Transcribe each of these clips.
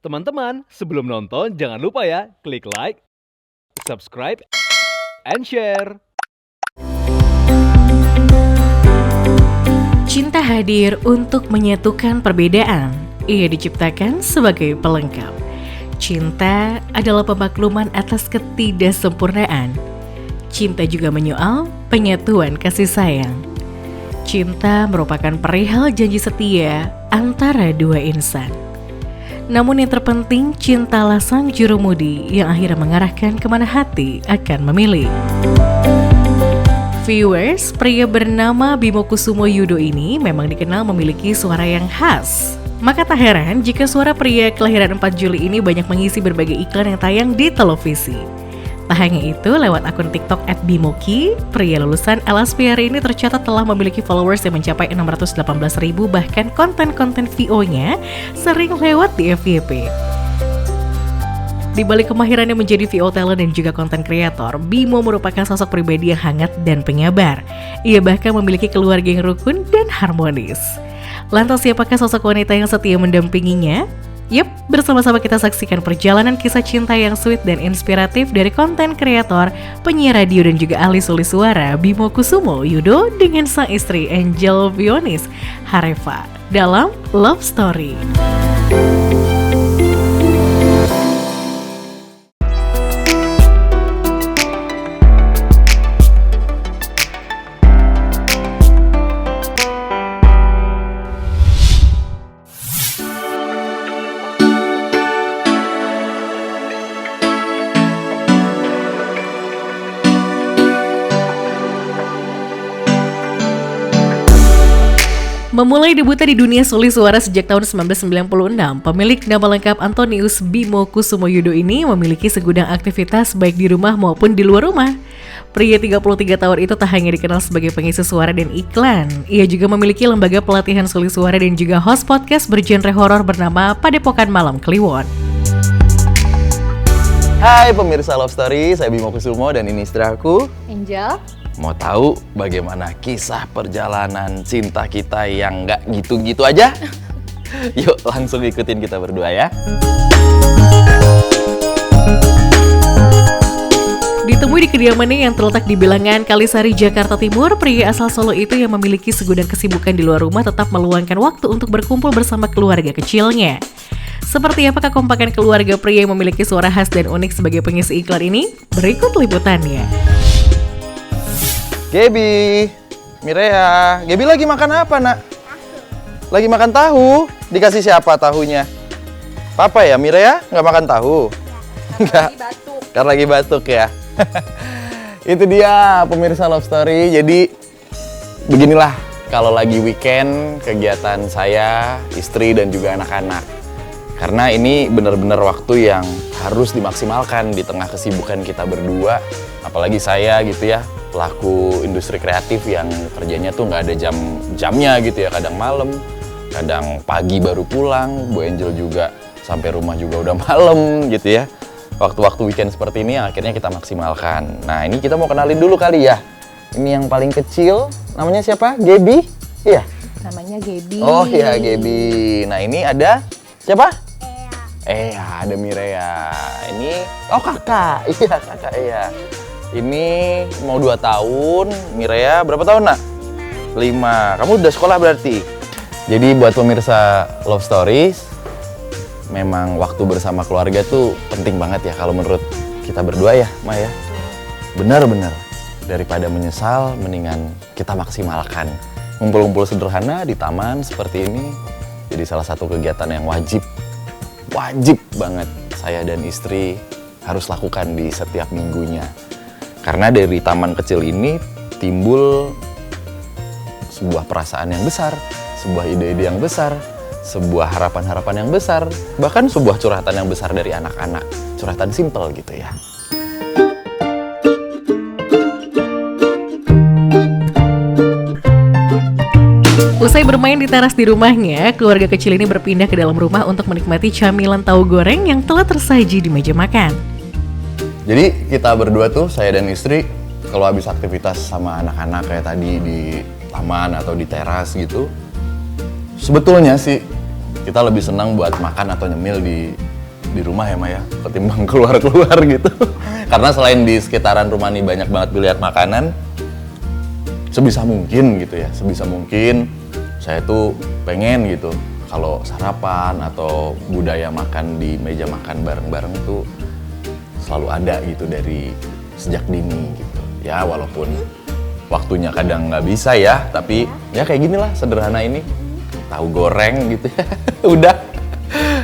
Teman-teman, sebelum nonton jangan lupa ya, klik like, subscribe, and share. Cinta hadir untuk menyatukan perbedaan. Ia diciptakan sebagai pelengkap. Cinta adalah pemakluman atas ketidaksempurnaan. Cinta juga menyoal penyatuan kasih sayang. Cinta merupakan perihal janji setia antara dua insan. Namun yang terpenting, cintalah sang jurumudi yang akhirnya mengarahkan kemana hati akan memilih. Viewers, pria bernama Bimo Kusumo Yudo ini memang dikenal memiliki suara yang khas. Maka tak heran jika suara pria kelahiran 4 Juli ini banyak mengisi berbagai iklan yang tayang di televisi. Tak hanya itu, lewat akun TikTok @bimoki, pria lulusan LSPR ini tercatat telah memiliki followers yang mencapai 618.000, bahkan konten-konten VO-nya sering lewat di FYP. Di balik kemahirannya menjadi VO talent dan juga konten kreator, Bimo merupakan sosok pribadi yang hangat dan penyabar. Ia bahkan memiliki keluarga yang rukun dan harmonis. Lantas siapakah sosok wanita yang setia mendampinginya? Yup, bersama-sama kita saksikan perjalanan kisah cinta yang sweet dan inspiratif dari konten kreator, penyiar radio dan juga ahli sulis suara Bimo Kusumo Yudo dengan sang istri Angel Vionis Hareva dalam Love Story. Memulai debutnya di dunia sulis suara sejak tahun 1996, pemilik nama lengkap Antonius Bimo Kusumo Yudo ini memiliki segudang aktivitas baik di rumah maupun di luar rumah. Pria 33 tahun itu tak hanya dikenal sebagai pengisi suara dan iklan, ia juga memiliki lembaga pelatihan sulis suara dan juga host podcast bergenre horor bernama Padepokan Malam Kliwon. Hai pemirsa Love Story, saya Bimo Kusumo dan ini istri aku, Angel. Mau tahu bagaimana kisah perjalanan cinta kita yang nggak gitu-gitu aja? Yuk langsung ikutin kita berdua ya. Ditemui di kediamannya yang terletak di Bilangan, Kalisari, Jakarta Timur, pria asal Solo itu yang memiliki segudang kesibukan di luar rumah tetap meluangkan waktu untuk berkumpul bersama keluarga kecilnya. Seperti apakah kekompakan keluarga pria yang memiliki suara khas dan unik sebagai pengisi iklan ini? Berikut liputannya. Gaby, Mirea, Gaby lagi makan apa nak? Lagi makan tahu. Dikasih siapa tahunya? Papa ya, Mirea nggak makan tahu? Nggak. Karena lagi batuk ya. Itu dia pemirsa Love Story. Jadi beginilah kalau lagi weekend kegiatan saya, istri dan juga anak-anak. Karena ini benar-benar waktu yang harus dimaksimalkan di tengah kesibukan kita berdua. Apalagi saya gitu ya, pelaku industri kreatif yang kerjanya tuh nggak ada jamnya gitu ya. Kadang malam, kadang pagi baru pulang. Bu Angel juga sampai rumah juga udah malam gitu ya. Waktu-waktu weekend seperti ini yang akhirnya kita maksimalkan. Nah ini kita mau kenalin dulu kali ya. Ini yang paling kecil, namanya siapa? Gaby? Iya? Namanya Gaby. Oh iya Gaby. Nah ini ada siapa? Ada Mirea. Ini, oh kakak. Iya kakak Ea. Ini mau 2 tahun, Mirea berapa tahun nak? 5. Kamu udah sekolah berarti? Jadi buat pemirsa Love Stories, memang waktu bersama keluarga tuh penting banget ya kalau menurut kita berdua ya, Maya. Benar-benar. Daripada menyesal, mendingan kita maksimalkan. Ngumpul-ngumpul sederhana di taman seperti ini, jadi salah satu kegiatan yang wajib banget saya dan istri harus lakukan di setiap minggunya. Karena dari taman kecil ini timbul sebuah perasaan yang besar, sebuah ide-ide yang besar, sebuah harapan-harapan yang besar, bahkan sebuah curhatan yang besar dari anak-anak. Curhatan simple gitu ya. Usai bermain di teras di rumahnya, keluarga kecil ini berpindah ke dalam rumah untuk menikmati camilan tahu goreng yang telah tersaji di meja makan. Jadi kita berdua tuh, saya dan istri, kalau habis aktivitas sama anak-anak kayak tadi di taman atau di teras gitu, sebetulnya sih kita lebih senang buat makan atau nyemil di di rumah ya Maya, ketimbang keluar-keluar gitu. Karena selain di sekitaran rumah nih banyak banget pilihan makanan, sebisa mungkin gitu ya, sebisa mungkin saya tuh pengen gitu kalau sarapan atau budaya makan di meja makan bareng-bareng tuh selalu ada gitu dari sejak dini gitu. Ya walaupun waktunya kadang nggak bisa ya, tapi ya kayak gini lah sederhana ini. Tahu goreng gitu ya, udah.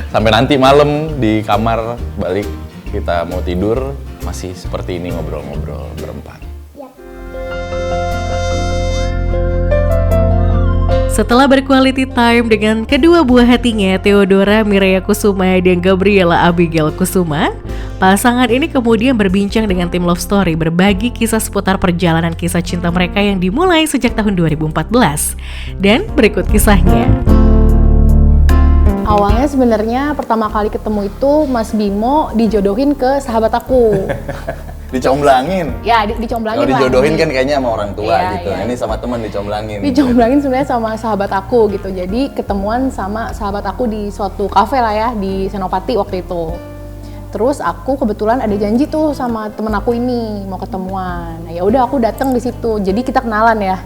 Sampai nanti malam di kamar balik kita mau tidur masih seperti ini ngobrol-ngobrol berempat. Setelah berquality time dengan kedua buah hatinya, Theodora Mireya Kusuma dan Gabriela Abigail Kusuma, pasangan ini kemudian berbincang dengan tim Love Story berbagi kisah seputar perjalanan kisah cinta mereka yang dimulai sejak tahun 2014. Dan berikut kisahnya. Awalnya sebenarnya pertama kali ketemu itu Mas Bimo dijodohin ke sahabat aku. Dicomblangin? Ya, dicomblangin Kalau lah. dijodohin kan kayaknya sama orang tua Iya, gitu. iya. Ini sama teman dicomblangin. Dicomblangin sebenarnya sama sahabat aku gitu. Jadi ketemuan sama sahabat aku di suatu kafe lah ya di Senopati waktu itu. Terus aku kebetulan ada janji tuh sama temen aku ini mau ketemuan. Nah, ya udah aku datang di situ. Jadi kita kenalan ya.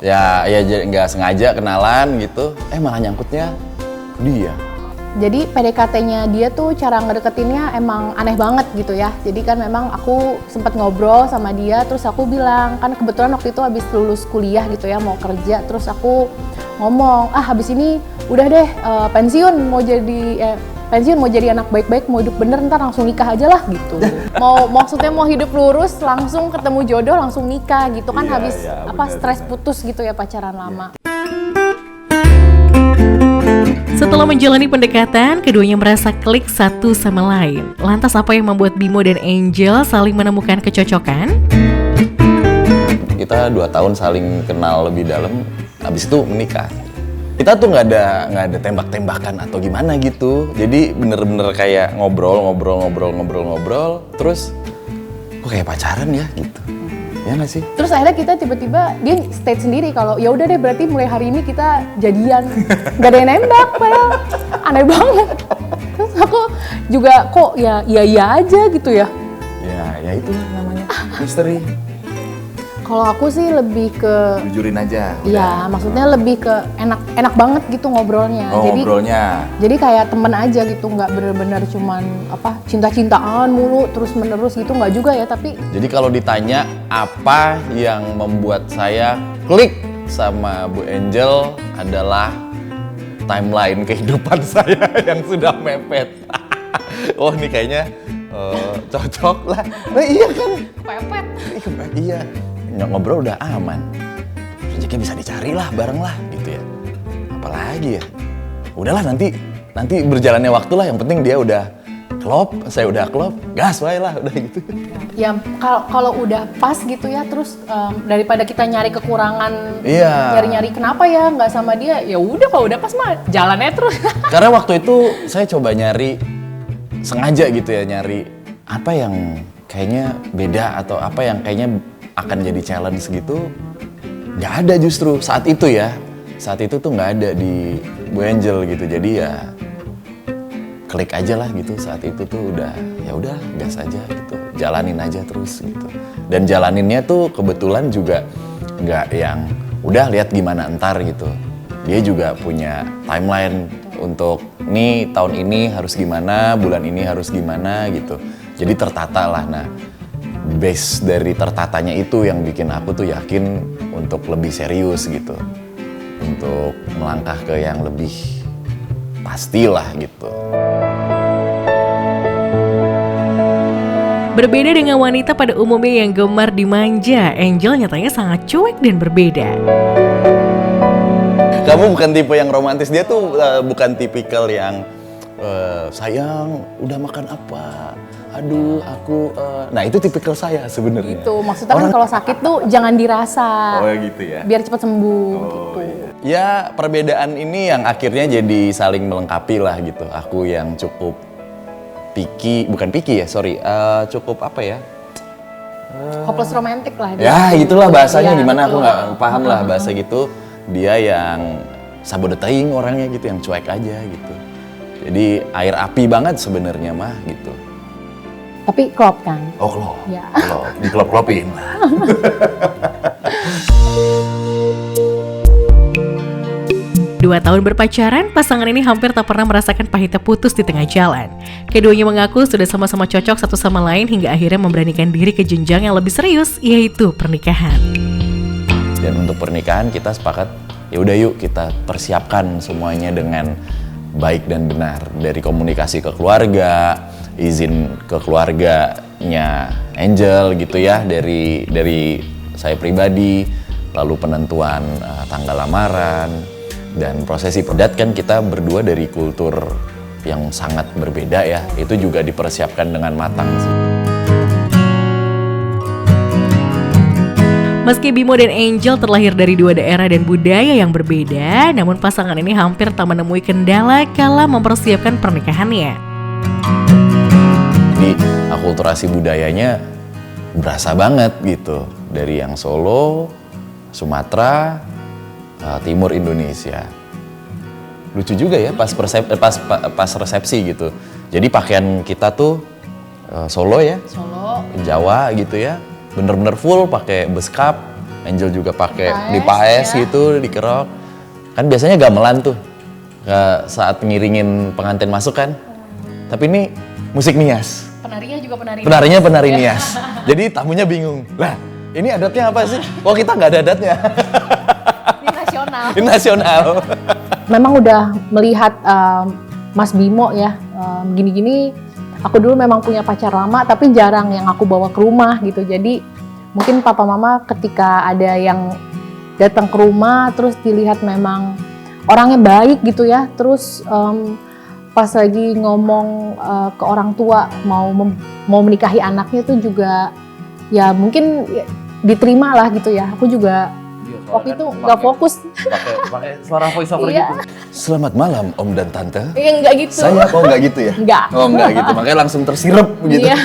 Ya nggak sengaja kenalan gitu. Malah nyangkutnya dia. Jadi PDKT-nya dia tuh cara ngedeketinnya emang aneh banget gitu ya. Jadi kan memang aku sempat ngobrol sama dia, terus aku bilang, kan kebetulan waktu itu habis lulus kuliah gitu ya, mau kerja. Terus aku ngomong, habis ini udah deh pensiun mau jadi anak baik-baik, mau hidup bener, ntar langsung nikah aja lah gitu. Maksudnya mau hidup lurus, langsung ketemu jodoh, langsung nikah gitu kan. Iya, habis iya, stres benar. putus gitu ya pacaran lama. Setelah menjalani pendekatan, keduanya merasa klik satu sama lain. Lantas apa yang membuat Bimo dan Angel saling menemukan kecocokan? Kita 2 tahun saling kenal lebih dalam, habis itu menikah. Kita tuh nggak ada tembak-tembakan atau gimana gitu. Jadi bener-bener kayak ngobrol, terus kok kayak pacaran ya gitu. Ya nggak sih? Terus akhirnya kita tiba-tiba dia state sendiri kalau ya udah deh berarti mulai hari ini kita jadian. Gak ada yang nembak padahal aneh banget. Terus aku juga kok ya iya aja gitu ya. Ya itulah namanya misteri. Kalau aku sih lebih ke Jujurin aja. ya maksudnya lebih ke enak banget gitu ngobrolnya. Oh, ngobrolnya. Jadi kayak temen aja gitu, nggak bener-bener cuman cinta-cintaan mulu terus menerus gitu, nggak juga ya. Tapi Jadi kalau ditanya apa yang membuat saya klik sama Bu Angel adalah timeline kehidupan saya yang sudah mepet. Oh ini kayaknya cocok lah. Nah, iya kan? pepet. Iya. Ngobrol udah aman. Rezekinya bisa dicari lah bareng lah gitu ya. Apalagi ya. Udahlah nanti berjalannya waktu lah, yang penting dia udah klop, saya udah klop, gas wae lah udah gitu. Ya kalau udah pas gitu ya, terus daripada kita nyari kekurangan, Iya. nyari-nyari kenapa ya nggak sama dia, ya udah kalau udah pas mah jalannya terus. Karena waktu itu saya coba nyari, sengaja gitu ya, nyari apa yang kayaknya beda atau apa yang kayaknya akan jadi challenge gitu. Nggak ada justru saat itu ya. Saat itu tuh nggak ada di Bu Angel gitu. Jadi ya klik aja lah gitu. Saat itu tuh ya udah gas aja gitu. Jalanin aja terus gitu. Dan jalaninnya tuh kebetulan juga nggak yang udah lihat gimana entar gitu. Dia juga punya timeline untuk nih tahun ini harus gimana, bulan ini harus gimana gitu. Jadi tertata lah. Nah, base dari tertatanya itu yang bikin aku tuh yakin untuk lebih serius gitu. Untuk melangkah ke yang lebih pastilah gitu. Berbeda dengan wanita pada umumnya yang gemar dimanja, Angel nyatanya sangat cuek dan berbeda. Kamu bukan tipe yang romantis, dia tuh bukan tipikal yang sayang udah makan apa, aduh aku nah itu tipikal saya sebenarnya. Gitu, maksudnya kan kalau sakit tuh jangan dirasa. Oh ya gitu ya. Biar cepat sembuh gitu. Ya perbedaan ini yang akhirnya jadi saling melengkapi lah gitu. Aku yang cukup cukup apa ya? Hopeless romantic lah dia. Ya itulah bahasanya, Iya, gimana aku betul. nggak paham lah bahasa gitu. Dia yang sabodeting orangnya gitu, yang cuek aja gitu. Jadi air api banget sebenarnya mah gitu. Tapi klop kan? Oh klop, Ya. klop, diklop-klopin. 2 tahun berpacaran, pasangan ini hampir tak pernah merasakan pahitnya putus di tengah jalan. Keduanya mengaku sudah sama-sama cocok satu sama lain hingga akhirnya memberanikan diri ke jenjang yang lebih serius, yaitu pernikahan. Dan untuk pernikahan kita sepakat, ya udah yuk kita persiapkan semuanya dengan baik dan benar. Dari komunikasi ke keluarga, izin ke keluarganya Angel gitu ya, dari saya pribadi, lalu penentuan tanggal lamaran, dan prosesi pedat kan kita berdua dari kultur yang sangat berbeda ya, itu juga dipersiapkan dengan matang sih. Meski Bimo dan Angel terlahir dari 2 daerah dan budaya yang berbeda, namun pasangan ini hampir tak menemui kendala kala mempersiapkan pernikahannya. Jadi akulturasi budayanya berasa banget gitu, dari yang Solo, Sumatera, Timur Indonesia. Lucu juga ya pas resepsi gitu. Jadi pakaian kita tuh Solo ya, Solo. Jawa gitu ya, bener-bener full pakai beskap. Angel juga pakai dipaes ya. gitu, dikerok. Kan biasanya gamelan tuh saat ngiringin pengantin masuk kan. Tapi ini musik nias. Penarinya juga penari. Penarinya penari nias. Jadi tamunya bingung. Lah, ini adatnya apa sih? Oh, kita nggak ada adatnya. Ini nasional. Ini nasional. Memang udah melihat Mas Bimo ya, gini-gini. Aku dulu memang punya pacar lama, tapi jarang yang aku bawa ke rumah gitu. Jadi mungkin papa mama ketika ada yang datang ke rumah, terus dilihat memang orangnya baik gitu ya. Terus pas lagi ngomong ke orang tua mau menikahi anaknya tuh juga ya mungkin diterima lah gitu ya. Aku juga waktu itu nggak fokus. Pakai suara voice over Iya. gitu. Selamat malam Om dan Tante. Iya nggak gitu. Saya kok nggak gitu ya? Nggak. Oh nggak gitu, makanya langsung tersirep gitu. Iya.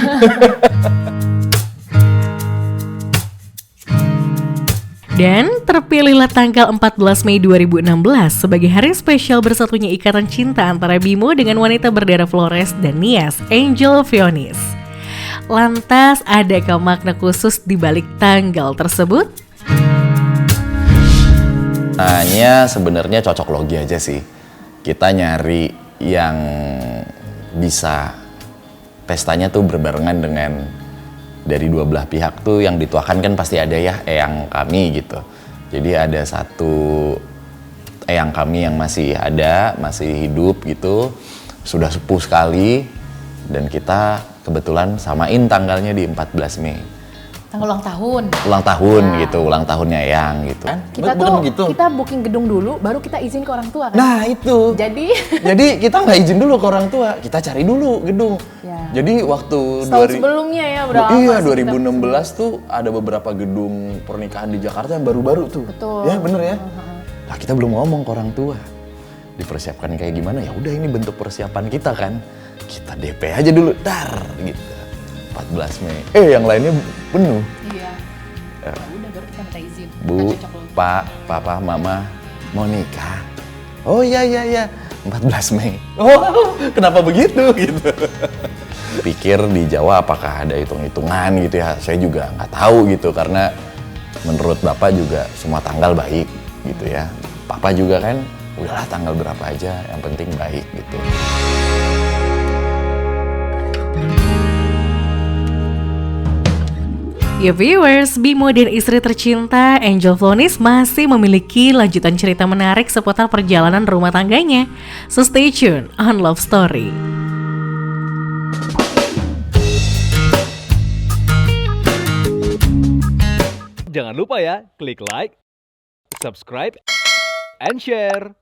Dan terpilihlah tanggal 14 Mei 2016 sebagai hari spesial bersatunya ikatan cinta antara Bimo dengan wanita berdarah Flores dan Nias, Angel Fionis. Lantas, adakah makna khusus di balik tanggal tersebut? Hanya sebenarnya cocok logi aja sih. Kita nyari yang bisa pestanya tuh berbarengan dengan dari 2 belah pihak tuh yang dituakan kan pasti ada ya eyang kami gitu. Jadi ada satu eyang kami yang masih ada, masih hidup gitu, sudah sepuh sekali, dan kita kebetulan samain tanggalnya di 14 Mei. Tanggal ulang tahun. Ulang tahun Ya. gitu, ulang tahunnya eyang gitu. Kita Bukan tuh begitu? kita booking gedung dulu, baru kita izin ke orang tua kan. Nah itu. Jadi kita nggak izin dulu ke orang tua, kita cari dulu gedung. Ya. Jadi waktu Tahun sebelumnya ya berapa? Iya, sih 2016 tuh ada beberapa gedung pernikahan di Jakarta yang baru-baru tuh. Betul. Ya bener ya. Nah kita belum ngomong ke orang tua. Dipersiapkan kayak gimana? Ya udah ini bentuk persiapan kita kan. Kita DP aja dulu, dar gitu. 14 Mei. Yang lainnya penuh. Iya. Ya udah baru kita minta izin. Bu, Kita cocok logi. Pak, Papa, Mama mau nikah. Oh iya 14 Mei. Oh, kenapa begitu gitu. Pikir di Jawa apakah ada hitung-hitungan gitu ya. Saya juga nggak tahu gitu karena menurut Bapak juga semua tanggal baik gitu ya. Papa juga kan udahlah tanggal berapa aja yang penting baik gitu. Ya viewers, Bimo dan istri tercinta Angel Fionis masih memiliki lanjutan cerita menarik seputar perjalanan rumah tangganya. So stay tune on Love Story. Jangan lupa ya, klik like, subscribe, and share.